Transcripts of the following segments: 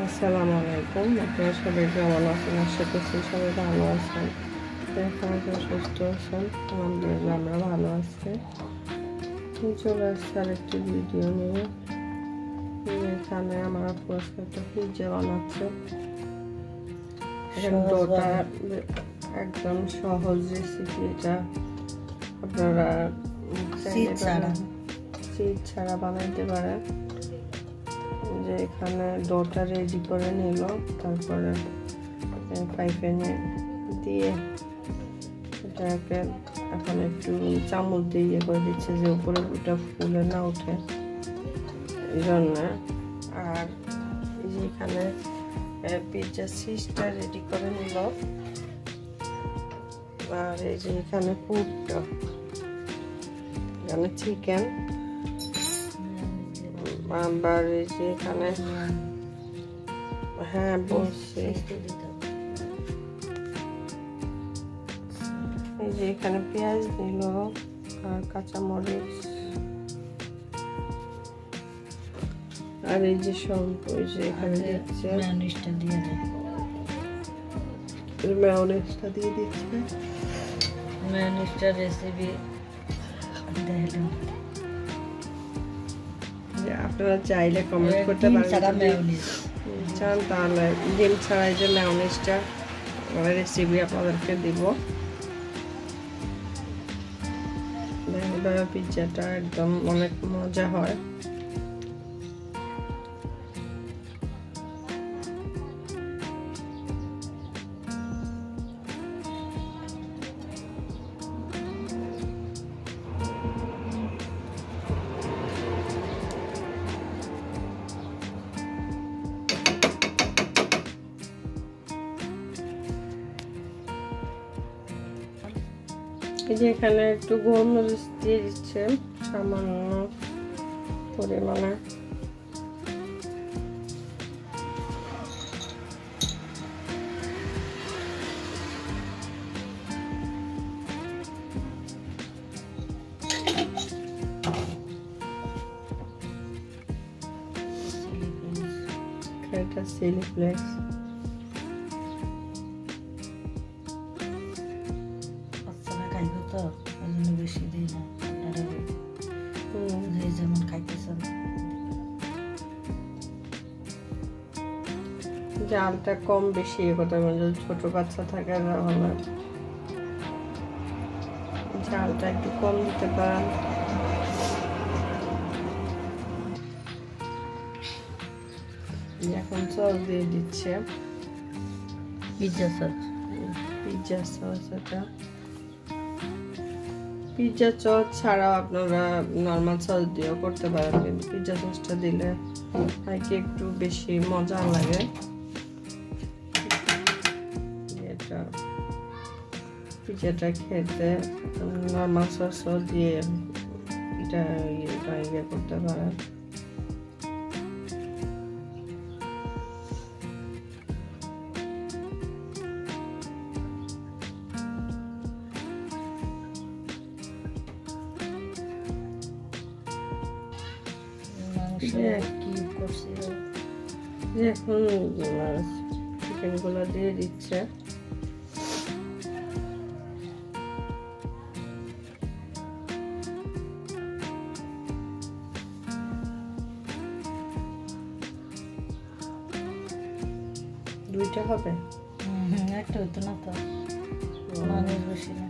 আসসালামু আলাইকুম। আপনারা সবাই কেমন আছেন? আশা করছি সবাই ভালো আছেন। আপনারা সুস্থ আছেন? আলহামদুলিল্লাহ আমরা ভালো আছি। চলে আসছে আরেকটি ভিডিও নিয়ে। এখানে আমার আপু আজকে একটা পিৎজা বানাচ্ছে। ডোটা একদম সহজ রেসিপি। এটা আপনারা চিজ ছাড়া বানাইতে পারেন। যে এখানে ডোটা রেডি করে নিল, তারপরে ফ্রাই প্যানে দিয়ে এটাকে এখন একটু চামচ দিয়ে ইয়ে করে দিচ্ছে যে উপরে ওটা ফুলে না ওঠে এই জন্য। আর এই যে এখানে পিৎজা চিজটা রেডি করে নিল। আর এই যে এখানে পুরটা, এখানে চিকেন, আবার এই যে এখানে হ্যাঁ বলছি এই যে এখানে পেঁয়াজ দিল আর কাঁচামরিচ, আর এই যে সব ওই যে এখানে দিচ্ছে মেয়োনিজটা দিয়ে দিচ্ছে। মেয়োনিজটা রেসিপি দেখলাম, আপনারা চাইলে কমেন্ট করতে পারেন চান, তাহলে ডিম ছাড়াই যে মেয়োনিজটা রেসিপি আপনাদেরকে দিব। পিৎজাটা একদম অনেক মজা হয়। এই যে এখানে একটু গোলমরিচ দিয়ে দিচ্ছে সামান্য পরিমাণে। এটা চিলি ফ্লেক্স। বেশি দিই না, যেমন খাইতেছেন। জালটা কম বেশি কথা বলছে, ছোট বাচ্চা থাকে তাহলে জালটা একটু কম দিতে পারেন। এখন সস দিয়ে দিচ্ছে পিৎজা সস। পিৎজা সস এটা পিৎজা সস ছাড়াও আপনারা নর্মাল সস দিয়েও করতে পারেন, কিন্তু পিৎজা সসটা দিলে নাকি একটু বেশি মজা লাগে। এটা পিৎজাটা খেতে নর্মাল সসও দিয়ে এটা ইয়ে করতে পারেন। এখন চিকেন গুলো দিয়ে দিচ্ছে। দুইটা হবে, একটা হতো না তো, মানুষ বেশি না।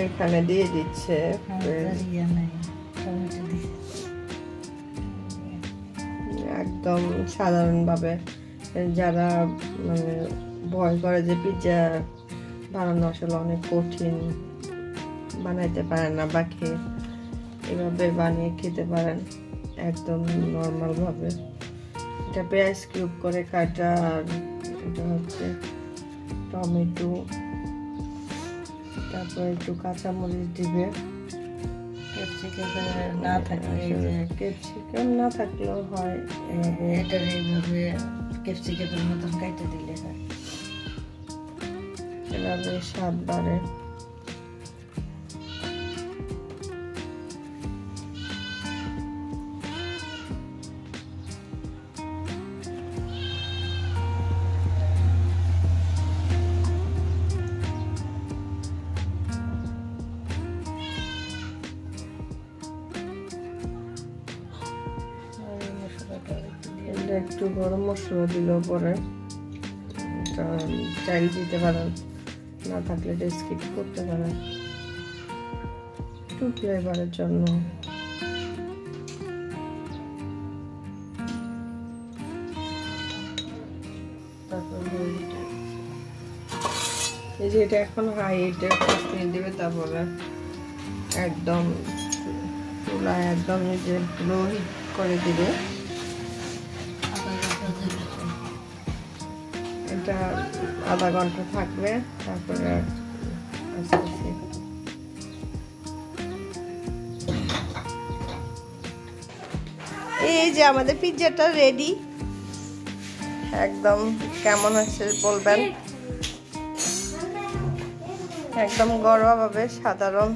এখানে দিয়ে দিচ্ছে একদম সাধারণভাবে। যারা মানে ভয় করে যে পিৎজা বানানো আসলে অনেক কঠিন, বানাইতে পারেন না বা খেয়ে এভাবে বানিয়ে খেতে পারেন একদম নর্মাল ভাবে। এটা পেঁয়াজ কিউব করে কাটা, আর এটা হচ্ছে টমেটো, তারপর একটু কাঁচামরিচ দিবে, ক্যাপসিকাম না থাকে এই যে ক্যাপসিকাম না থাকলেও হয় এভাবে। এটার এইভাবে ক্যাপসিকামের মতন কাটে দিলে হয়। এভাবে স্বাদ বাড়ে। একটু গরম মশলা দিলেও পরে চাইল দিতে পারেন, না থাকলে এটা স্কিপ করতে পারেন একটু ফ্লেভারের জন্য। তারপর এই যে এটা এখন হাই হিটে 5 মিনিট দেবে, তারপরে একদম চুলায় একদম এই যে লো হিট করে দিবে। এটা আধা ঘন্টা থাকবে, তারপরে আস্তে আস্তে এই যে আমাদের পিৎজাটা রেডি। একদম কেমন হচ্ছে বলবেন। একদম ঘরোয়া ভাবে সাধারণ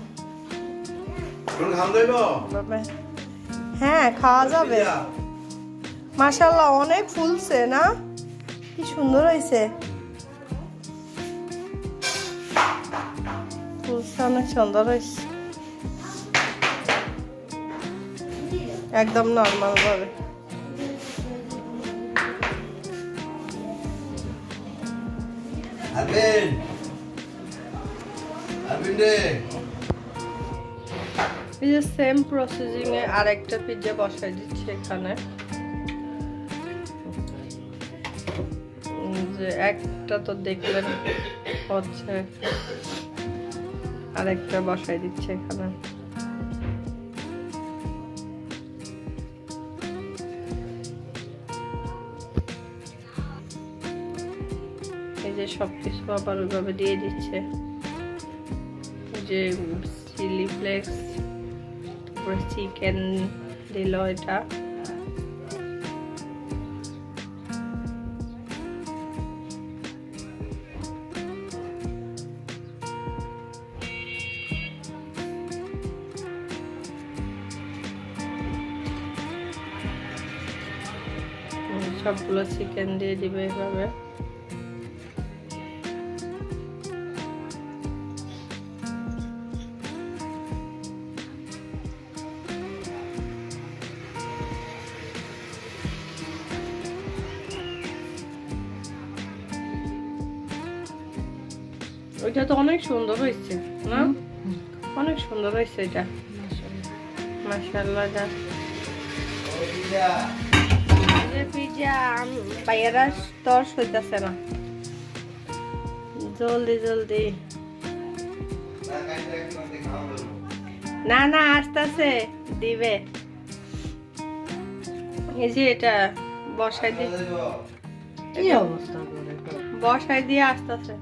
ভাবে হ্যাঁ খাওয়া যাবে। মাশাআল্লাহ অনেক ফুলছে না, কি সুন্দর হয়েছে, ফুলছে অনেক সুন্দর হয়েছে, একদম নর্মাল ভাবে। এই যে সেম প্রসেসিং এ আরেকটা পিৎজা বসাই দিচ্ছি এখানে। যে একটা তো দেখলেন হচ্ছে, আরেকটা বসাই দিচ্ছে এখানে। এই যে সবকিছু আবার ওইভাবে দিয়ে দিচ্ছে, যে চিলি ফ্লেক্স, তারপরে চিকেন দিল এটা। সবগুলো চিকেন দিয়ে দিবে এভাবে। ওইটা তো অনেক সুন্দর হয়েছে না, অনেক সুন্দর হয়েছে এটা, মাশাআল্লাহ। পিৎজা বাইরা তর্স হইতাছে না, জলদি জলদি। না না আসতেছে দিবে। এই যে এটা বসাই দিয়ে, কি অবস্থা বসাই দিয়ে আসতেছে।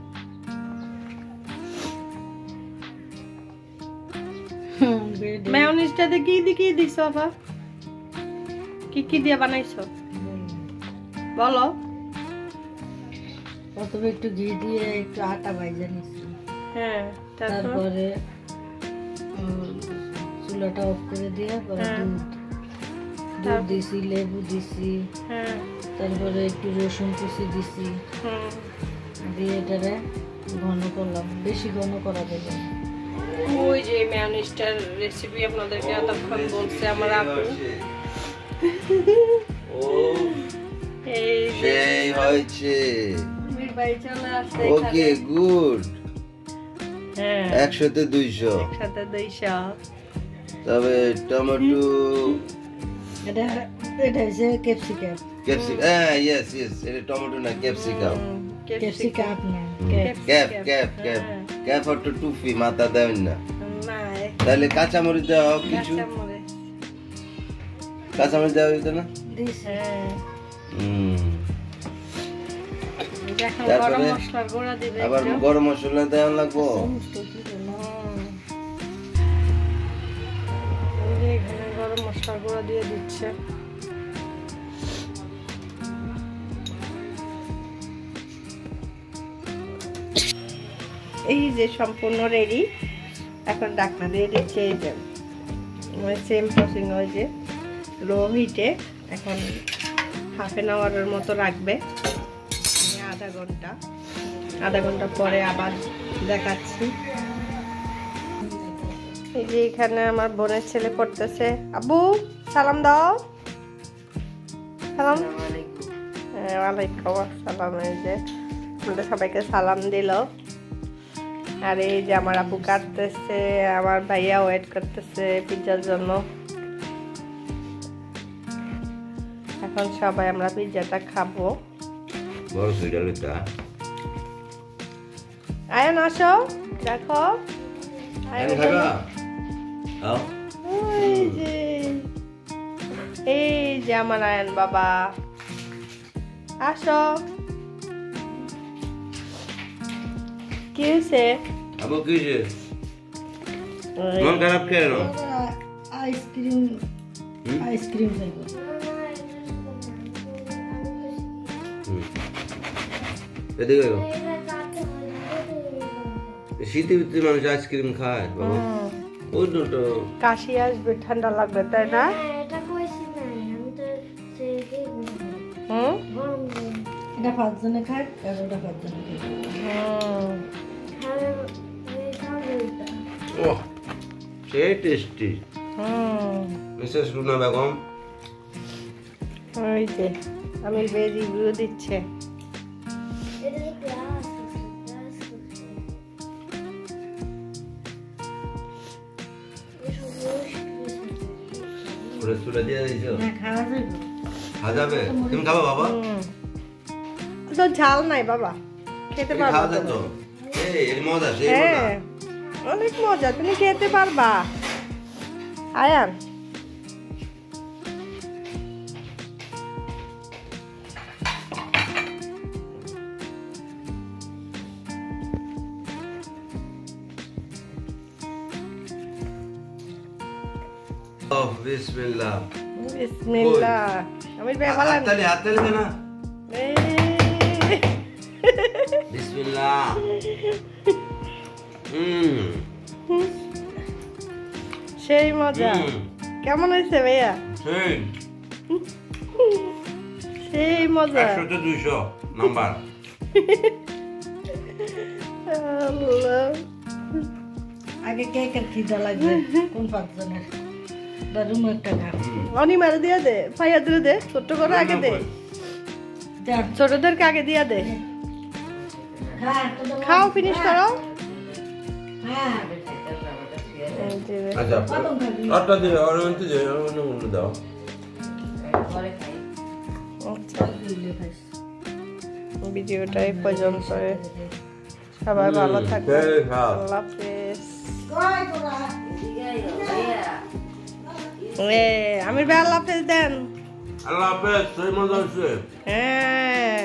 মেয়োনিজটাতে কি দিয়ে দিছো আপা? কি কি দিয়ে বানাইছো বলো? প্রথমে একটু ঘি দিয়ে একটু আটা ভাজা নিচ্ছি, হ্যাঁ, তারপরে চুলাটা অফ করে দিয়ে পরে দুধ দিছি, লেবু দিছি, তারপরে একটু রসুন কুচি দিছি, দিয়ে এটারে ঘন করলাম, বেশি ঘন করা যাবে। ওই যে মেয়োনিজটার রেসিপি আপনাদেরকে এতক্ষণ বলছে আমার আপু। সেই হয়েছে। Okay good. হ্যাঁ 100 তে 200। 100 তে 200। তবে টমেটো, এটা হচ্ছে ক্যাপসিকাম। হ্যাঁ ইয়েস ইয়েস, এটা টমেটো না, ক্যাপসিকাম। ক্যাপসিকাম না, ক্যাপ আর টুফি মাথা দেবেন না। তাহলে কাঁচামরিচ দেওয়া কিছু, কাঁচামরিচ দেওয়া হইতো না। তারপরে আবার গরম মশলা দেওয়া লাগবো। গরম মশলার গুঁড়ো দিয়ে দিচ্ছে। এই যে সম্পূর্ণ রেডি, এখন ঢাকনা দিয়ে দিচ্ছে। এই যে সেম প্রসেসিং, ওই যে লো হিটে এখন হাফ এন আওয়ারের মতো রাখবে, আধা ঘন্টা পরে আবার দেখাচ্ছি। এই যে এখানে আমার বোনের ছেলে পড়তেছে। আব্বু সালাম দাও। সালাম। ওয়ালাইকুম আসসালাম। এই যে আমাদের সবাইকে সালাম দিল। আর এই যে আমার আপু কাটতেছে, আমার ভাইয়া ওয়েট করতেছে পিৎজার জন্য। এখন সবাই আমরা পিৎজাটা খাবো। আয়ান আসো, দেখো এই যে আমার আয়ান বাবা, আসো। কি হয়েছে? আইসক্রিম খাইব। শীতে ভিতরে মানুষ আইসক্রিম খায় বাবা, ওই দুটো কাশি আসবে, ঠান্ডা লাগবে, তাই না? এটা 5 জনে খায়, আর ওটা 5 জনে খায়। ওহ সেই টেস্টি। মিসেস রুনা বেগম ওই যে আমি রিভিউ দিচ্ছে। তুমি খাবা বাবা? তো ঝাল নাই বাবা, খেতে পারবা তো? এই মজা, সেই মজা। হ্যাঁ অনেক মজা, তুমি খেতে পারবা। আয়ান বিসমিল্লাহ বিসমিল্লাহ। আমি বেবালান হাততালি দে না। বিসমিল্লাহ। সেই মজা। কেমন হয়েছে ভাইয়া? সেই মজা। 100 তে 200 নাম্বার। আগে কেকের খিদা লাগবে কোন 5 জনের? দারুম একটা খা। অনি মারে দিয়া দে, ভাইয়া দিলে দে, ছোট করে আগে দে, ছোটদেরকে আগে দিয়া দে। খাও, ফিনিশ করো। আচ্ছা আটটা দিও, আর অন্তে দিও, আর অন্য দাও। ভিডিওটা এই পর্যন্ত। সবাই ভালো থাকবে, আল্লাহ হাফেজ। আমির ভাই আল্লাহ হাফেজ দেন। আল্লাহ হাফেজ। সেই মজা হচ্ছে। হ্যাঁ।